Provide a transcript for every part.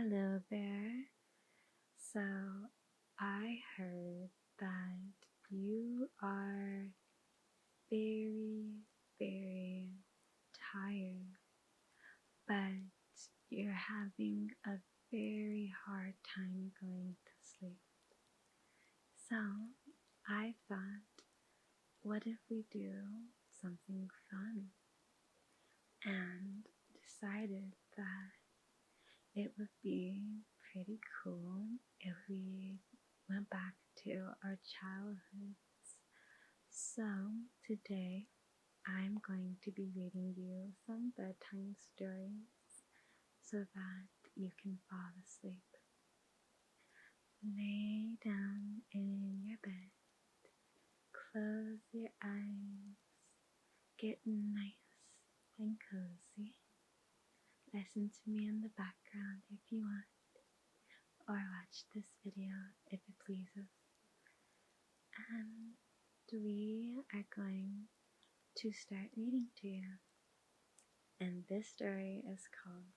Hello there. So, I heard that you are very, very tired, but you're having a very hard time going to sleep. So, I thought, what if we do something fun? And decided that it would be pretty cool if we went back to our childhoods. So, today I'm going to be reading you some bedtime stories so that you can fall asleep. Lay down in your bed, close your eyes, get nice and cozy. Listen to me in the background if you want, or watch this video if it pleases. And we are going to start reading to you. And this story is called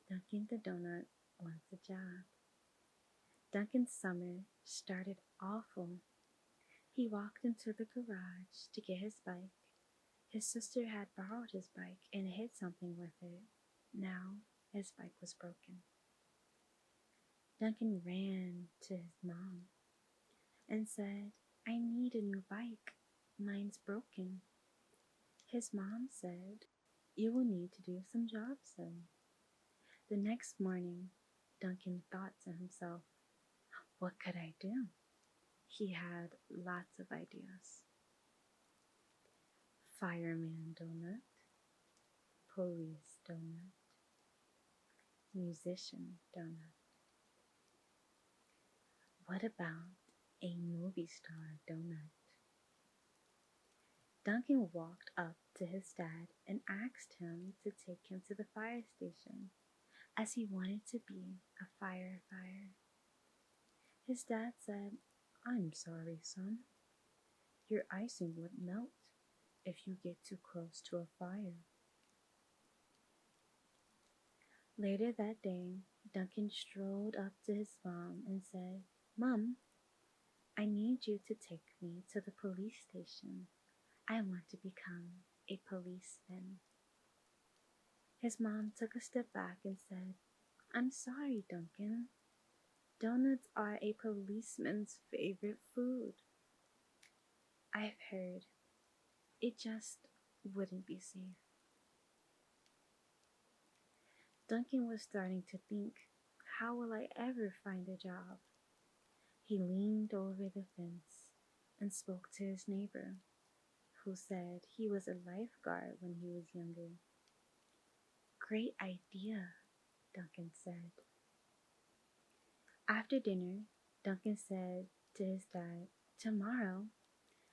Dunkin' the Donut Wants a Job. Duncan's summer started awful. He walked into the garage to get his bike. His sister had borrowed his bike and hit something with it. Now his bike was broken. Duncan ran to his mom and said, "I need a new bike. Mine's broken." His mom said, "You will need to do some jobs then." The next morning, Duncan thought to himself, what could I do? He had lots of ideas. Fireman donut, police donut, musician donut. What about a movie star donut? Duncan walked up to his dad and asked him to take him to the fire station, as he wanted to be a firefighter. His dad said, "I'm sorry, son. Your icing would melt if you get too close to a fire." Later that day, Duncan strolled up to his mom and said, "Mom, I need you to take me to the police station. I want to become a policeman." His mom took a step back and said, "I'm sorry, Duncan. Donuts are a policeman's favorite food. I've heard it just wouldn't be safe." Duncan was starting to think, how will I ever find a job? He leaned over the fence and spoke to his neighbor, who said he was a lifeguard when he was younger. "Great idea," Duncan said. After dinner, Duncan said to his dad, "Tomorrow,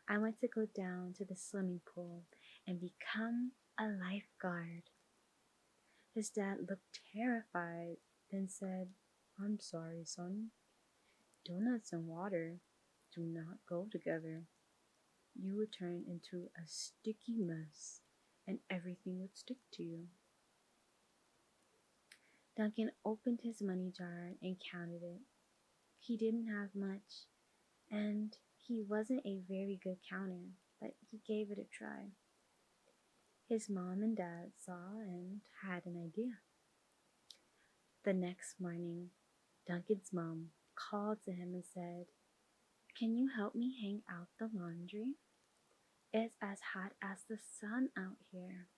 I want to go down to the swimming pool and become a lifeguard." His dad looked terrified, then said, "I'm sorry, son. Donuts and water do not go together. You would turn into a sticky mess and everything would stick to you." Duncan opened his money jar and counted it. He didn't have much, and he wasn't a very good counter, but he gave it a try. His mom and dad saw and had an idea. The next morning, Duncan's mom called to him and said, "Can you help me hang out the laundry? It's as hot as the sun out here."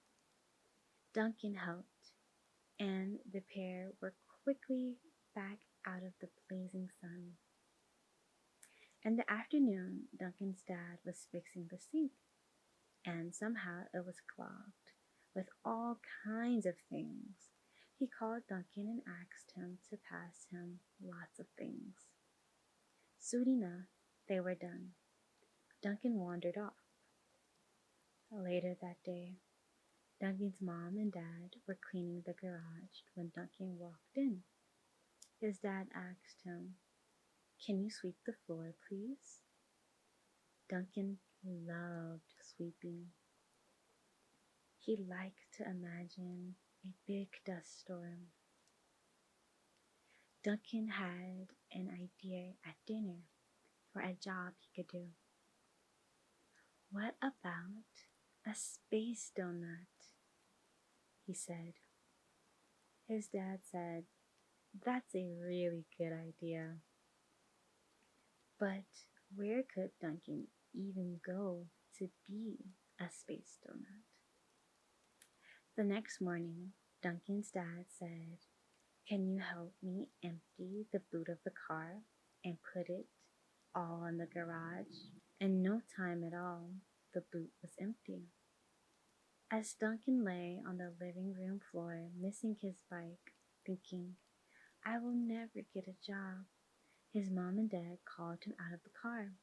Duncan helped, and the pair were quickly back out of the blazing sun. In the afternoon, Duncan's dad was fixing the sink, and somehow it was clogged with all kinds of things. He called Duncan and asked him to pass him lots of things. Soon enough, they were done. Duncan wandered off. Later that day, Duncan's mom and dad were cleaning the garage when Duncan walked in. His dad asked him, "Can you sweep the floor, please?" Duncan loved sweeping. He liked to imagine a big dust storm. Duncan had an idea at dinner for a job he could do. "What about a space donut?" he said. His dad said, "That's a really good idea." But where could Duncan even go to be a space donut? The next morning, Duncan's dad said, "Can you help me empty the boot of the car and put it all in the garage?" In no time at all, the boot was empty. As Duncan lay on the living room floor, missing his bike, thinking, "I will never get a job," his mom and dad called him out of the car.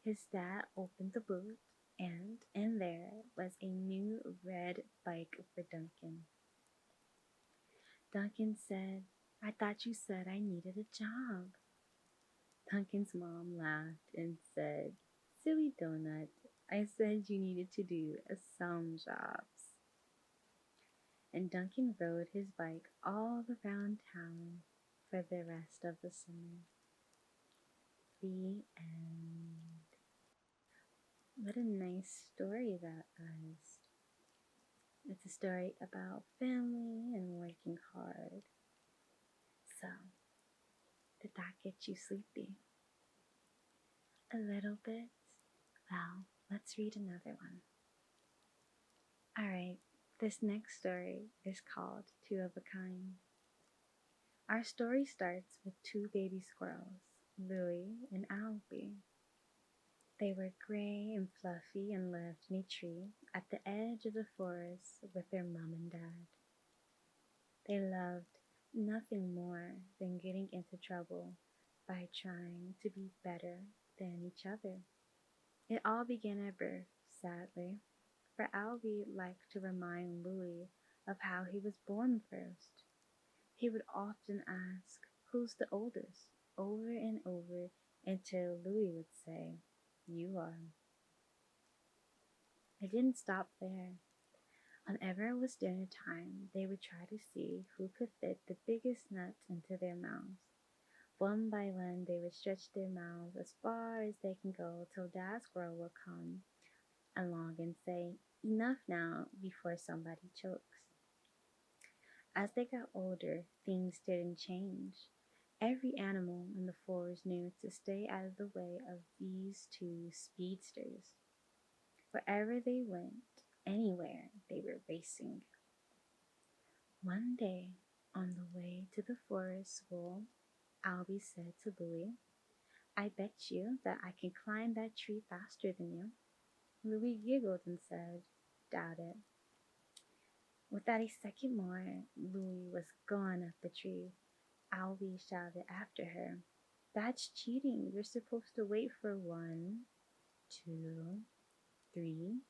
His dad opened the boot, and in there was a new red bike for Duncan. Duncan said, "I thought you said I needed a job." Duncan's mom laughed and said, "Silly donut, I said you needed to do some jobs." And Duncan rode his bike all around town for the rest of the summer. The end. What a nice story that was. It's a story about family and working hard. So, did that get you sleepy? A little bit? Well, let's read another one. Alright, this next story is called Two of a Kind. Our story starts with two baby squirrels, Louie and Albie. They were gray and fluffy and lived in a tree at the edge of the forest with their mom and dad. They loved nothing more than getting into trouble by trying to be better than each other. It all began at birth, sadly, for Albie liked to remind Louie of how he was born first. He would often ask, "Who's the oldest?" over and over until Louie would say, "You are." It didn't stop there. Whenever it was dinner time, they would try to see who could fit the biggest nuts into their mouths. One by one, they would stretch their mouths as far as they can go till Dad Squirrel would come along and say, "Enough now," before somebody chokes. As they got older, things didn't change. Every animal in the forest knew to stay out of the way of these two speedsters. Wherever they went, anywhere, they were racing. One day, on the way to the forest school, Albie said to Louie, "I bet you that I can climb that tree faster than you." Louie giggled and said, "Doubt it." Without a second more, Louie was gone up the tree. Albie shouted after her, "That's cheating. You're supposed to wait for 1, 2, 3,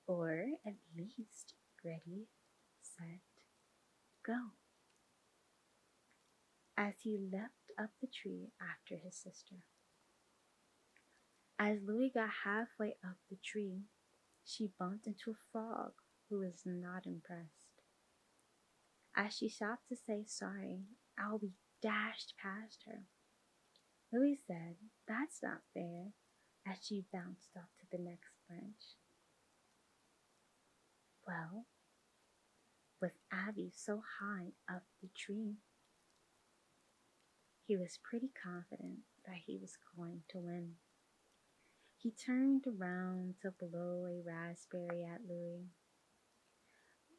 or at least. Ready, set, go." As he leapt up the tree after his sister. As Louie got halfway up the tree, she bumped into a frog who was not impressed. As she stopped to say sorry, Albie dashed past her. Louie said, "That's not fair," as she bounced up to the next branch. Well, with Abby so high up the tree, he was pretty confident that he was going to win. He turned around to blow a raspberry at Louie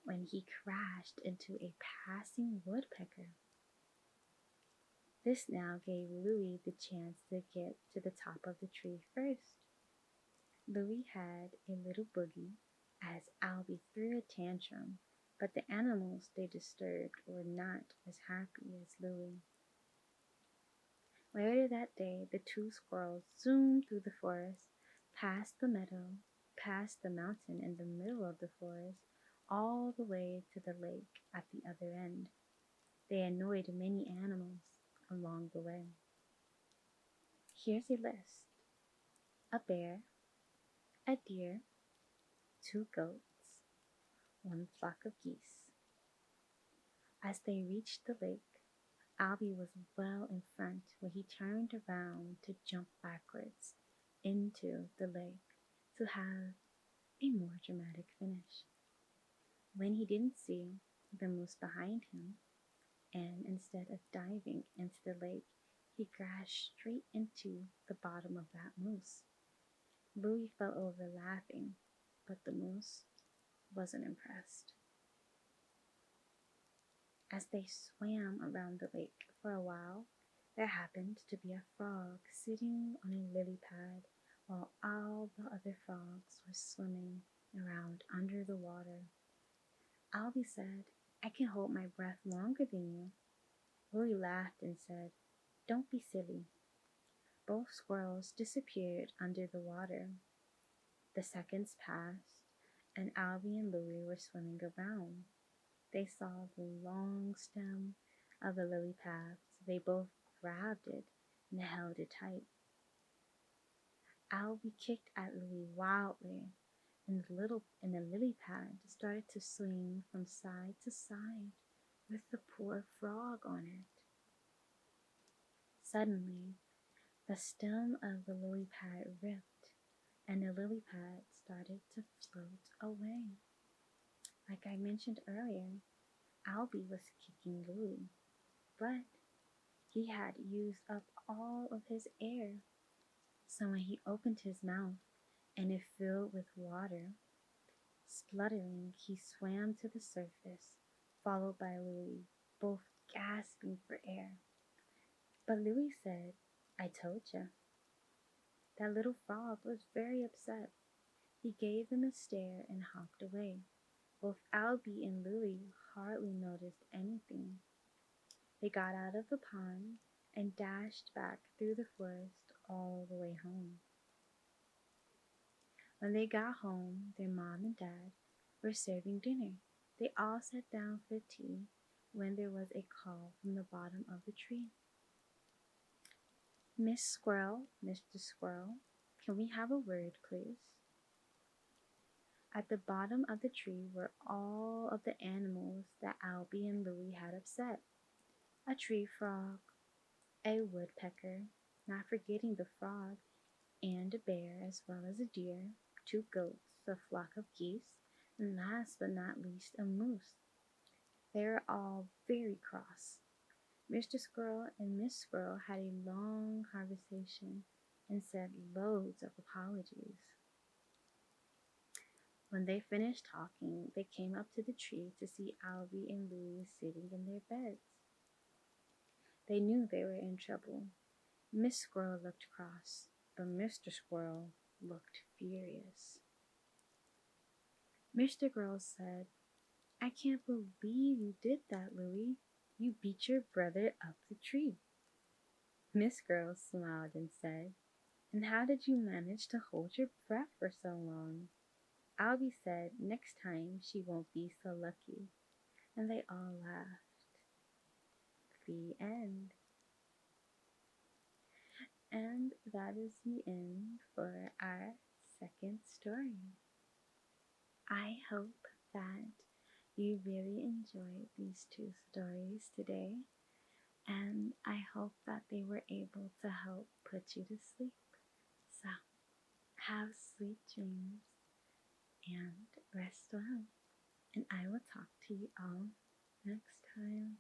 when he crashed into a passing woodpecker. This now gave Louie the chance to get to the top of the tree first. Louie had a little boogie as Albie threw a tantrum, but the animals they disturbed were not as happy as Louie. Later that day, the two squirrels zoomed through the forest, past the meadow, past the mountain in the middle of the forest, all the way to the lake at the other end. They annoyed many animals along the way. Here's a list: a bear, a deer, 2 goats, 1 flock of geese. As they reached the lake, Albie was well in front when he turned around to jump backwards into the lake to have a more dramatic finish. When he didn't see the moose behind him, and instead of diving into the lake, he crashed straight into the bottom of that moose. Louis fell over laughing, but the moose wasn't impressed. As they swam around the lake for a while, there happened to be a frog sitting on a lily pad while all the other frogs were swimming around under the water. Albie said, "I can hold my breath longer than you." Louis laughed and said, "Don't be silly." Both squirrels disappeared under the water. The seconds passed, and Albie and Louis were swimming around. They saw the long stem of the lily pad, so they both grabbed it and held it tight. Albie kicked at Louis wildly, and the lily pad started to swing from side to side with the poor frog on it. Suddenly, the stem of the lily pad ripped, and the lily pad started to float away. Like I mentioned earlier, Albie was kicking Louis, but he had used up all of his air. So when he opened his mouth and it filled with water, spluttering, he swam to the surface, followed by Louis, both gasping for air. But Louis said, "I told you." That little frog was very upset. He gave him a stare and hopped away. Both Albie and Louis hardly noticed anything. They got out of the pond and dashed back through the forest all the way home. When they got home, their mom and dad were serving dinner. They all sat down for tea when there was a call from the bottom of the tree. "Miss Squirrel, Mr. Squirrel, can we have a word, please?" At the bottom of the tree were all of the animals that Albie and Louie had upset. A tree frog, a woodpecker, not forgetting the frog, and a bear, as well as a deer, 2 goats, a flock of geese, and last but not least, a moose. They were all very cross. Mr. Squirrel and Miss Squirrel had a long conversation and said loads of apologies. When they finished talking, they came up to the tree to see Albie and Louie sitting in their beds. They knew they were in trouble. Miss Squirrel looked cross, but Mr. Squirrel looked furious. Mr. Squirrel said, "I can't believe you did that, Louie. You beat your brother up the tree." Miss Squirrel smiled and said, "And how did you manage to hold your breath for so long?" Albie said next time she won't be so lucky, and they all laughed. The end. And that is the end for our second story. I hope that you really enjoyed these 2 stories today, and I hope that they were able to help put you to sleep. So, have sweet dreams and rest well, and I will talk to you all next time.